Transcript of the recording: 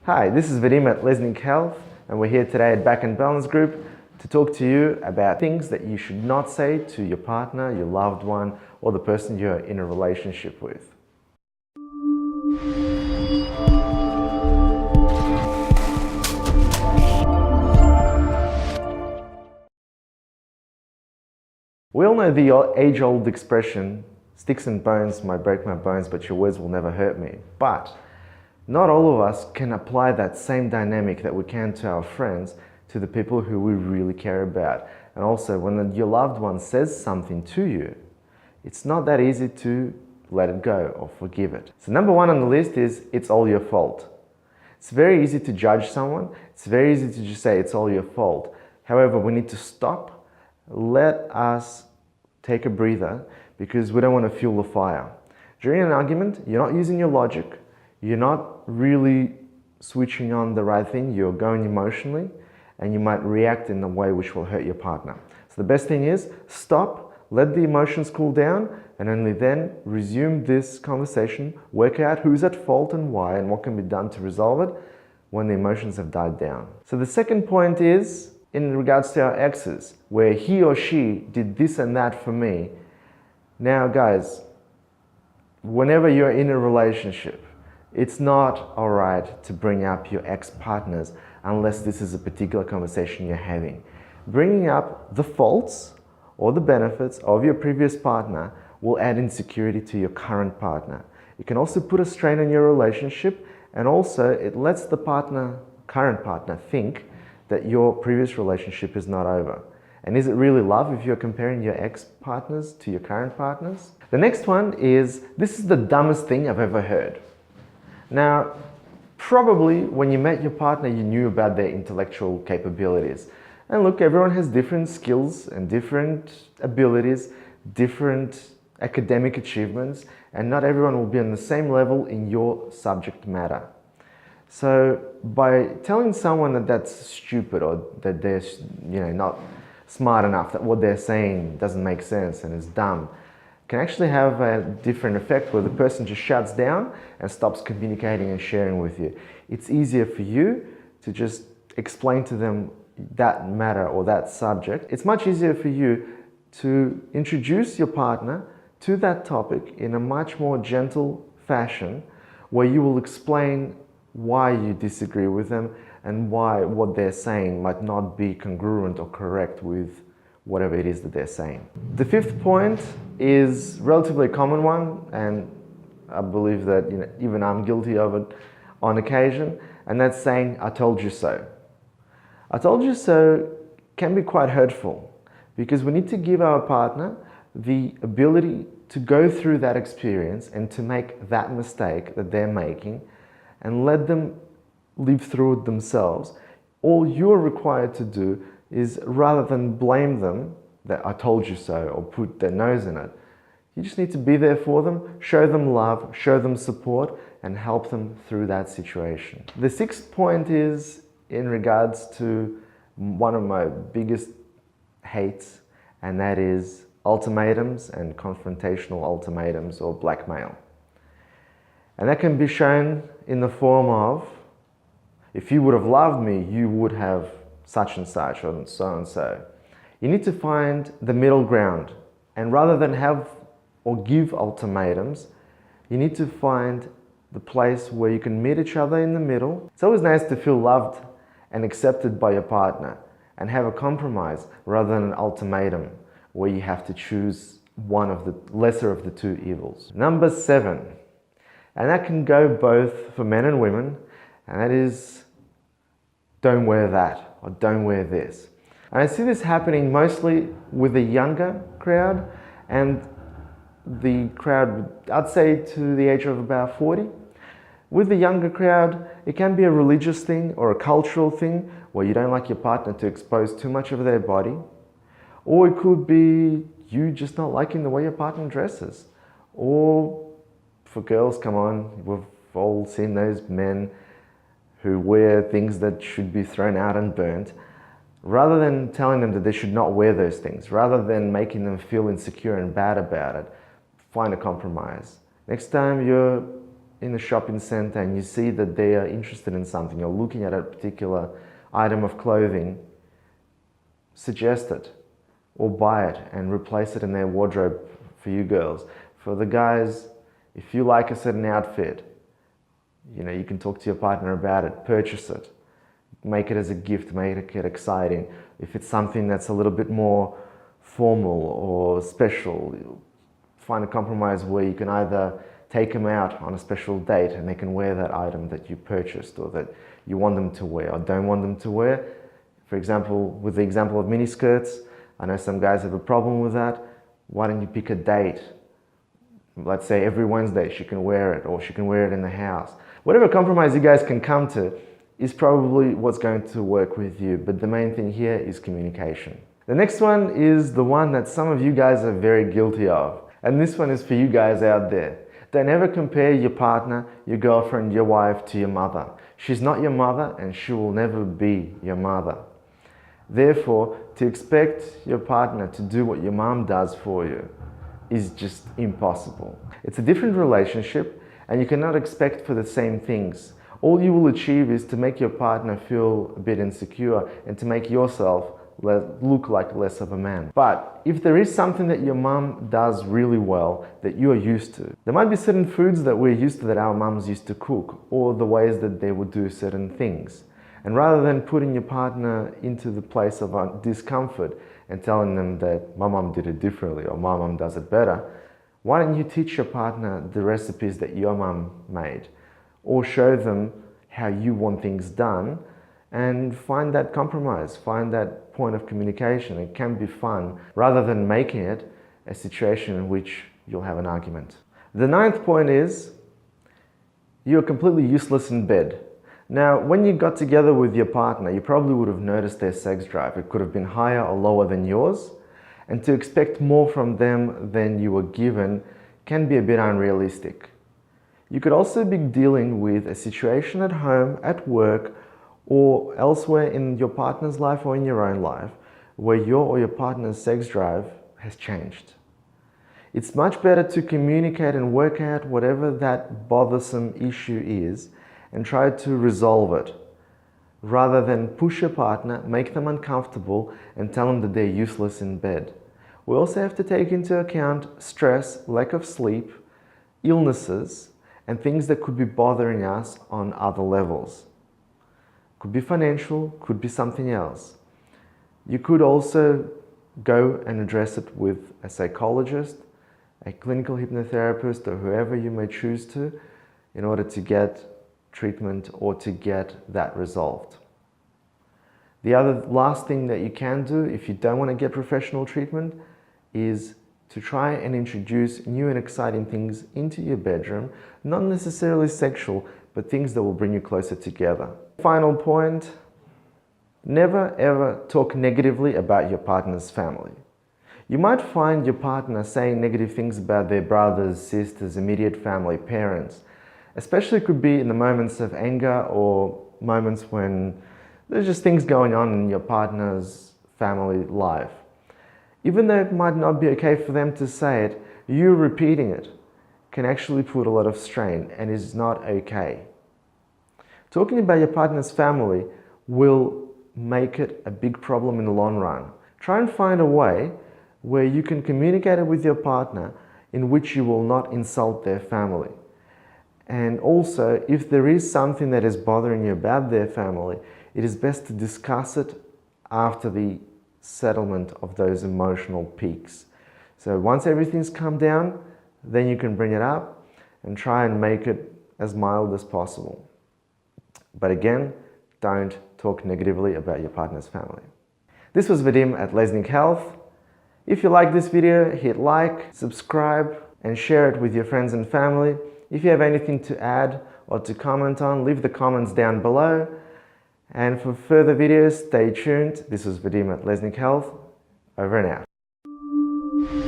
Hi, this is Vadim at Lesnick Health, and we're here today at Back and Balance Group to talk to you about things that you should not say to your partner, your loved one, or the person you're in a relationship with. We all know the age-old expression, sticks and bones might break my bones, but your words will never hurt me. But not all of us can apply that same dynamic that we can to our friends to the people who we really care about. And also, when your loved one says something to you, it's not that easy to let it go or forgive it. So number one on the list is, it's all your fault. It's very easy to judge someone. It's very easy to just say it's all your fault. However, we need to stop. Let us take a breather, because we don't want to fuel the fire. During an argument, you're not using your logic. You're not really switching on the right thing. You're going emotionally, and you might react in a way which will hurt your partner. So the best thing is stop, let the emotions cool down, and only then resume this conversation. Work out who's at fault and why, and what can be done to resolve it when the emotions have died down. So the second point is in regards to our exes, where he or she did this and that for me. Now guys, whenever you're in a relationship, it's not alright to bring up your ex-partners unless this is a particular conversation you're having. Bringing up the faults or the benefits of your previous partner will add insecurity to your current partner. It can also put a strain on your relationship, and also it lets the current partner think that your previous relationship is not over. And is it really love if you're comparing your ex-partners to your current partners? The next one is, this is the dumbest thing I've ever heard. Now, probably when you met your partner, you knew about their intellectual capabilities. And look, everyone has different skills and different abilities, different academic achievements, and not everyone will be on the same level in your subject matter. So by telling someone that that's stupid, or that they're not smart enough, that what they're saying doesn't make sense and is dumb, can actually have a different effect where the person just shuts down and stops communicating and sharing with you. It's easier for you to just explain to them that matter or that subject. It's much easier for you to introduce your partner to that topic in a much more gentle fashion, where you will explain why you disagree with them and why what they're saying might not be congruent or correct with whatever it is that they're saying. The fifth point is relatively a common one, and I believe that even I'm guilty of it on occasion, and that's saying, I told you so. I told you so can be quite hurtful, because we need to give our partner the ability to go through that experience and to make that mistake that they're making, and let them live through it themselves. All you're required to do is, rather than blame them that I told you so or put their nose in it, you just need to be there for them, show them love, show them support, and help them through that situation. The sixth point is in regards to one of my biggest hates, and that is ultimatums and confrontational ultimatums or blackmail. And that can be shown in the form of, if you would have loved me, you would have such and such, or so and so. You need to find the middle ground. And rather than have or give ultimatums, you need to find the place where you can meet each other in the middle. It's always nice to feel loved and accepted by your partner and have a compromise rather than an ultimatum where you have to choose one of the lesser of the two evils. Number 7. And that can go both for men and women, and that is, don't wear that, or don't wear this. And I see this happening mostly with the younger crowd, and the crowd, I'd say to the age of about 40. With the younger crowd, it can be a religious thing or a cultural thing where you don't like your partner to expose too much of their body. Or it could be you just not liking the way your partner dresses. Or for girls, come on, we've all seen those men who wear things that should be thrown out and burnt. Rather than telling them that they should not wear those things, rather than making them feel insecure and bad about it, find a compromise. Next time you're in a shopping center and you see that they are interested in something, you're looking at a particular item of clothing, suggest it or buy it and replace it in their wardrobe for you girls. For the guys, if you like a certain outfit, you can talk to your partner about it, purchase it, make it as a gift, make it exciting. If it's something that's a little bit more formal or special, find a compromise where you can either take them out on a special date and they can wear that item that you purchased or that you want them to wear or don't want them to wear. For example, with the example of miniskirts, I know some guys have a problem with that. Why don't you pick a date? Let's say every Wednesday she can wear it, or she can wear it in the house. Whatever compromise you guys can come to is probably what's going to work with you, but the main thing here is communication. The next one is the one that some of you guys are very guilty of, and this one is for you guys out there. Don't ever compare your partner, your girlfriend, your wife to your mother. She's not your mother and she will never be your mother. Therefore, to expect your partner to do what your mom does for you is just impossible. It's a different relationship and you cannot expect for the same things. All you will achieve is to make your partner feel a bit insecure and to make yourself look like less of a man. But if there is something that your mum does really well that you are used to, there might be certain foods that we're used to that our mums used to cook, or the ways that they would do certain things. And rather than putting your partner into the place of discomfort and telling them that my mum did it differently or my mum does it better, why don't you teach your partner the recipes that your mum made, or show them how you want things done, and find that compromise, find that point of communication. It can be fun rather than making it a situation in which you'll have an argument. The ninth point is you're completely useless in bed. Now, when you got together with your partner, you probably would have noticed their sex drive. It could have been higher or lower than yours, and to expect more from them than you were given can be a bit unrealistic. You could also be dealing with a situation at home, at work, or elsewhere in your partner's life or in your own life where your or your partner's sex drive has changed. It's much better to communicate and work out whatever that bothersome issue is and try to resolve it, rather than push your partner, make them uncomfortable and tell them that they're useless in bed. We also have to take into account stress, lack of sleep, illnesses, and things that could be bothering us on other levels. Could be financial, could be something else. You could also go and address it with a psychologist, a clinical hypnotherapist, or whoever you may choose to, in order to get treatment or to get that resolved. The other last thing that you can do if you don't want to get professional treatment is to try and introduce new and exciting things into your bedroom, not necessarily sexual, but things that will bring you closer together. Final point, never ever talk negatively about your partner's family. You might find your partner saying negative things about their brothers, sisters, immediate family, parents. Especially could be in the moments of anger or moments when there's just things going on in your partner's family life. Even though it might not be okay for them to say it, you repeating it can actually put a lot of strain and is not okay. Talking about your partner's family will make it a big problem in the long run. Try and find a way where you can communicate it with your partner in which you will not insult their family. And also, if there is something that is bothering you about their family, it is best to discuss it after the settlement of those emotional peaks. So once everything's calmed down, then you can bring it up and try and make it as mild as possible. But again, don't talk negatively about your partner's family. This was Vadim at Lesnik Health. If you like this video, hit like, subscribe, and share it with your friends and family. If you have anything to add or to comment on, leave the comments down below. And for further videos, stay tuned. This was Vadim at Lesnik Health. Over and out.